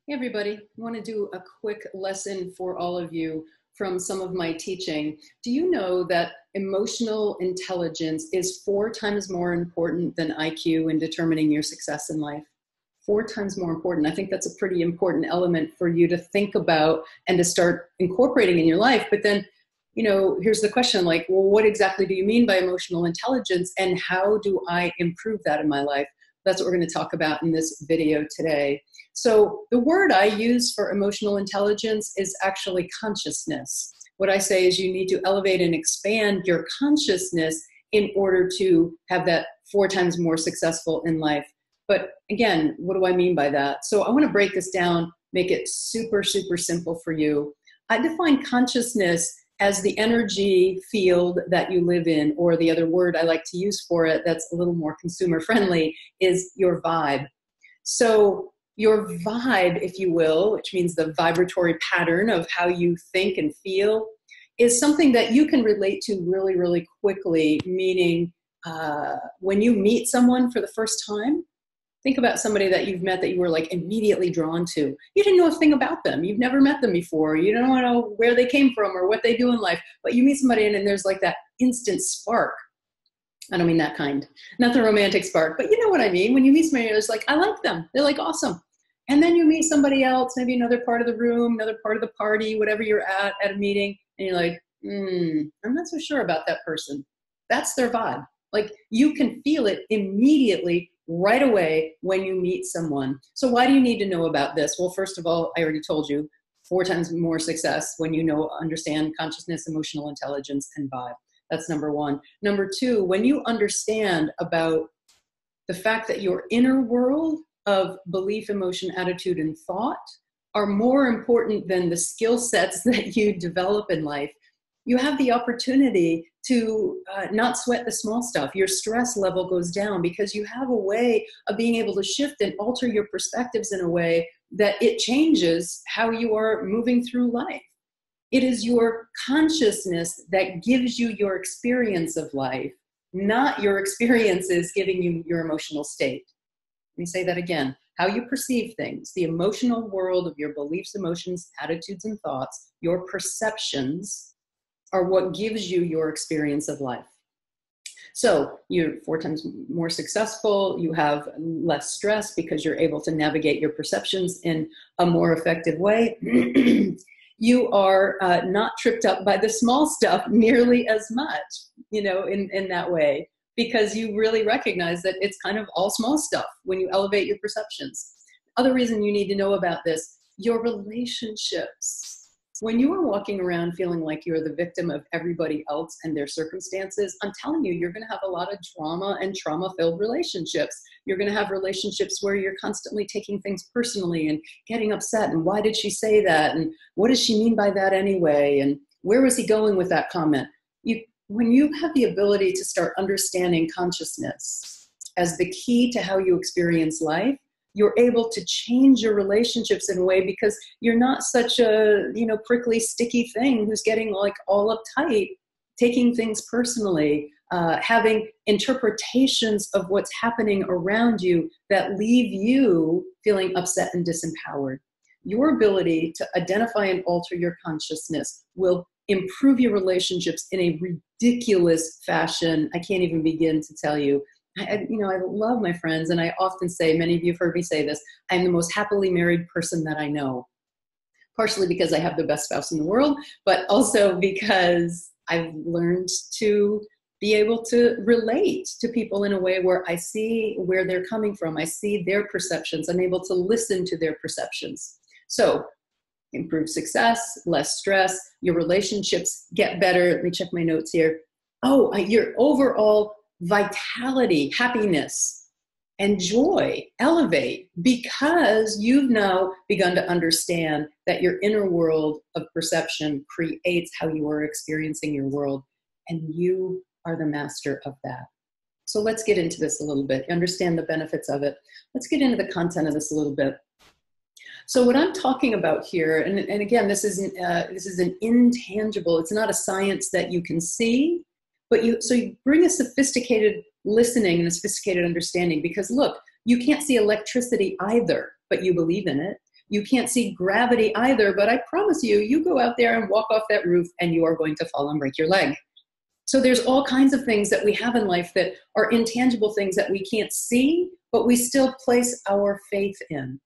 Hey everybody, I want to do a quick lesson for all of you from some of my teaching. Do you know that emotional intelligence is 4 times more important than IQ in determining your success in life? 4 times more important. I think that's a pretty important element for you to think about and to start incorporating in your life. But then, here's the question, like, well, what exactly do you mean by emotional intelligence and how do I improve that in my life? That's what we're going to talk about in this video today. So the word I use for emotional intelligence is actually consciousness. What I say is you need to elevate and expand your consciousness in order to have that 4 times more successful in life. But again, what do I mean by that? So I want to break this down, make it super, super simple for you. I define consciousness as the energy field that you live in, or the other word I like to use for it that's a little more consumer friendly is your vibe. So your vibe, if you will, which means the vibratory pattern of how you think and feel, is something that you can relate to really, really quickly, meaning when you meet someone for the first time, think about somebody that you've met that you were like immediately drawn to. You didn't know a thing about them. You've never met them before. You don't know where they came from or what they do in life, but you meet somebody and there's like that instant spark. I don't mean that kind, not the romantic spark, but you know what I mean. When you meet somebody, it's like, I like them. They're like awesome. And then you meet somebody else, maybe another part of the room, another part of the party, whatever you're at a meeting, and you're like, I'm not so sure about that person. That's their vibe. Like you can feel it immediately right away when you meet someone. So why do you need to know about this? Well, first of all, I already told you, 4 times more success when you understand consciousness, emotional intelligence, and vibe. That's number 1. Number 2, when you understand about the fact that your inner world of belief, emotion, attitude, and thought are more important than the skill sets that you develop in life, you have the opportunity to not sweat the small stuff. Your stress level goes down because you have a way of being able to shift and alter your perspectives in a way that it changes how you are moving through life. It is your consciousness that gives you your experience of life, not your experiences giving you your emotional state. Let me say that again. How you perceive things, the emotional world of your beliefs, emotions, attitudes, and thoughts, your perceptions are what gives you your experience of life. So you're 4 times more successful, you have less stress because you're able to navigate your perceptions in a more effective way. You are not tripped up by the small stuff nearly as much, in that way, because you really recognize that it's kind of all small stuff when you elevate your perceptions. Other reason you need to know about this, your relationships. When you are walking around feeling like you're the victim of everybody else and their circumstances, I'm telling you, you're going to have a lot of drama and trauma-filled relationships. You're going to have relationships where you're constantly taking things personally and getting upset. And why did she say that? And what does she mean by that anyway? And where was he going with that comment? When you have the ability to start understanding consciousness as the key to how you experience life, you're able to change your relationships in a way because you're not such a, prickly, sticky thing who's getting like all uptight, taking things personally, having interpretations of what's happening around you that leave you feeling upset and disempowered. Your ability to identify and alter your consciousness will improve your relationships in a ridiculous fashion. I can't even begin to tell you. I love my friends, and I often say, many of you have heard me say this, I'm the most happily married person that I know. Partially because I have the best spouse in the world, but also because I've learned to be able to relate to people in a way where I see where they're coming from. I see their perceptions. I'm able to listen to their perceptions. So, improved success, less stress, your relationships get better. Let me check my notes here. Your overall vitality, happiness, and joy elevate because you've now begun to understand that your inner world of perception creates how you are experiencing your world, and you are the master of that. So let's get into this a little bit, understand the benefits of it. Let's get into the content of this a little bit. So what I'm talking about here, and again, this is an intangible, it's not a science that you can see, but you bring a sophisticated listening and a sophisticated understanding, because look, you can't see electricity either, but you believe in it. You can't see gravity either, but I promise you, you go out there and walk off that roof and you are going to fall and break your leg. So there's all kinds of things that we have in life that are intangible things that we can't see, but we still place our faith in.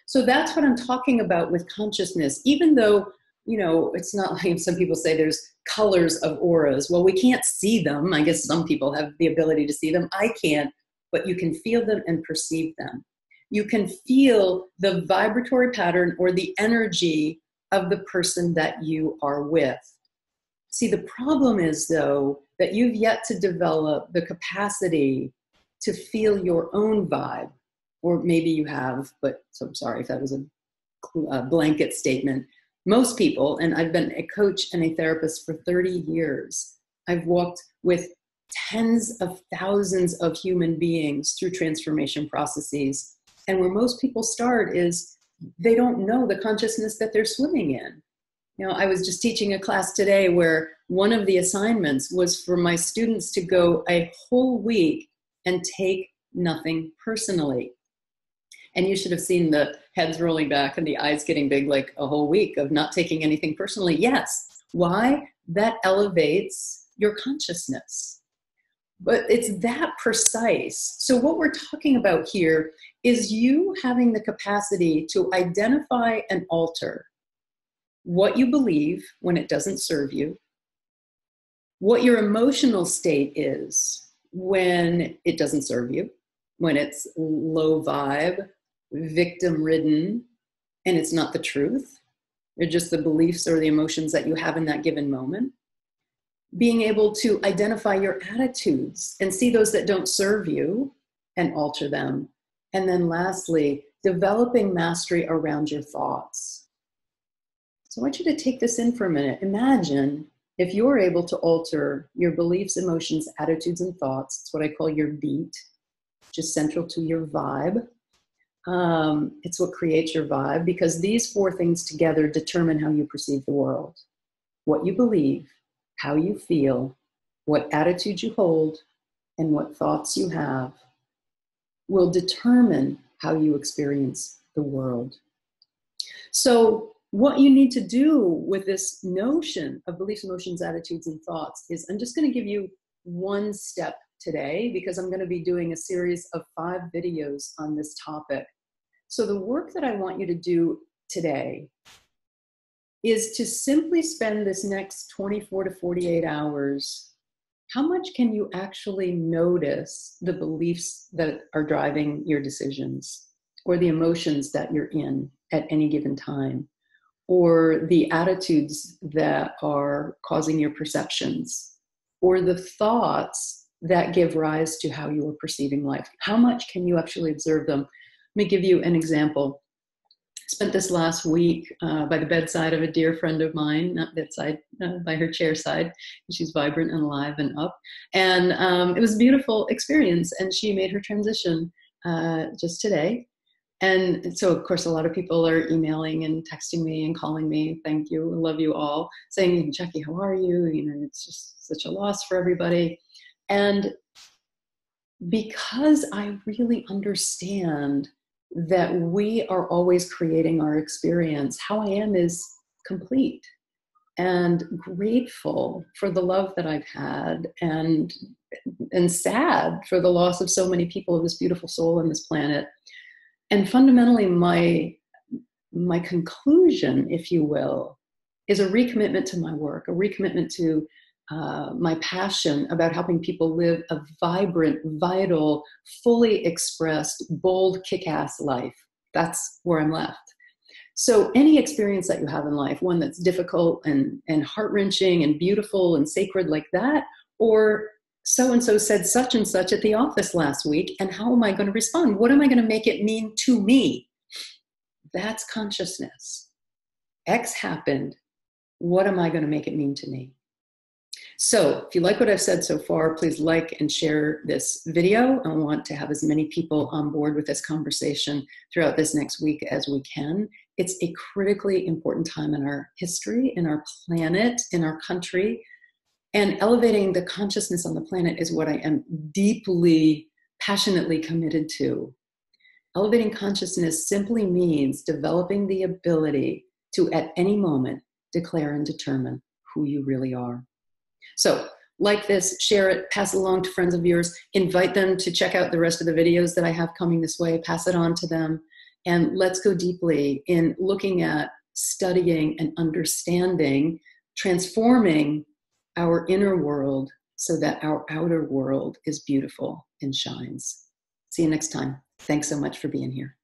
So that's what I'm talking about with consciousness, even though, it's not like some people say there's colors of auras. Well, we can't see them. I guess some people have the ability to see them. I can't, but you can feel them and perceive them. You can feel the vibratory pattern or the energy of the person that you are with. See, the problem is, though, that you've yet to develop the capacity to feel your own vibe. Or maybe you have, but so I'm sorry if that was a blanket statement. Most people, and I've been a coach and a therapist for 30 years, I've walked with tens of thousands of human beings through transformation processes. And where most people start is they don't know the consciousness that they're swimming in. I was just teaching a class today where one of the assignments was for my students to go a whole week and take nothing personally. And you should have seen the heads rolling back and the eyes getting big, like a whole week of not taking anything personally. Yes. Why? That elevates your consciousness. But it's that precise. So what we're talking about here is you having the capacity to identify and alter what you believe when it doesn't serve you, what your emotional state is when it doesn't serve you, when it's low vibe, victim-ridden, and it's not the truth. They're just the beliefs or the emotions that you have in that given moment. Being able to identify your attitudes and see those that don't serve you and alter them. And then lastly, developing mastery around your thoughts. So I want you to take this in for a minute. Imagine if you're able to alter your beliefs, emotions, attitudes, and thoughts. It's what I call your beat, which is central to your vibe. It's what creates your vibe, because these four things together determine how you perceive the world. What you believe, how you feel, what attitude you hold, and what thoughts you have will determine how you experience the world. So what you need to do with this notion of beliefs, emotions, attitudes, and thoughts is, I'm just going to give you one step today, because I'm going to be doing a series of 5 videos on this topic. So the work that I want you to do today is to simply spend this next 24 to 48 hours. How much can you actually notice the beliefs that are driving your decisions, or the emotions that you're in at any given time, or the attitudes that are causing your perceptions, or the thoughts that give rise to how you are perceiving life? How much can you actually observe them? Let me give you an example. I spent this last week by the bedside of a dear friend of mine, not bedside, by her chair side. She's vibrant and alive and up. And it was a beautiful experience. And she made her transition just today. And so, of course, a lot of people are emailing and texting me and calling me. Thank you. I love you all. Saying, Jackie, how are you? It's just such a loss for everybody. And because I really understand that we are always creating our experience, how I am is complete and grateful for the love that I've had, and sad for the loss of so many people of this beautiful soul on this planet. And fundamentally, my conclusion, if you will, is a recommitment to my work, a recommitment to my passion about helping people live a vibrant, vital, fully expressed, bold, kick-ass life. That's where I'm left. So any experience that you have in life, one that's difficult and heart-wrenching and beautiful and sacred like that, or so-and-so said such and such at the office last week, and how am I going to respond? What am I going to make it mean to me? That's consciousness. X happened. What am I going to make it mean to me? So if you like what I've said so far, please like and share this video. I want to have as many people on board with this conversation throughout this next week as we can. It's a critically important time in our history, in our planet, in our country. And elevating the consciousness on the planet is what I am deeply, passionately committed to. Elevating consciousness simply means developing the ability to, at any moment, declare and determine who you really are. So, like this, share it, pass it along to friends of yours, invite them to check out the rest of the videos that I have coming this way, pass it on to them, and let's go deeply in looking at, studying, and understanding, transforming our inner world so that our outer world is beautiful and shines. See you next time. Thanks so much for being here.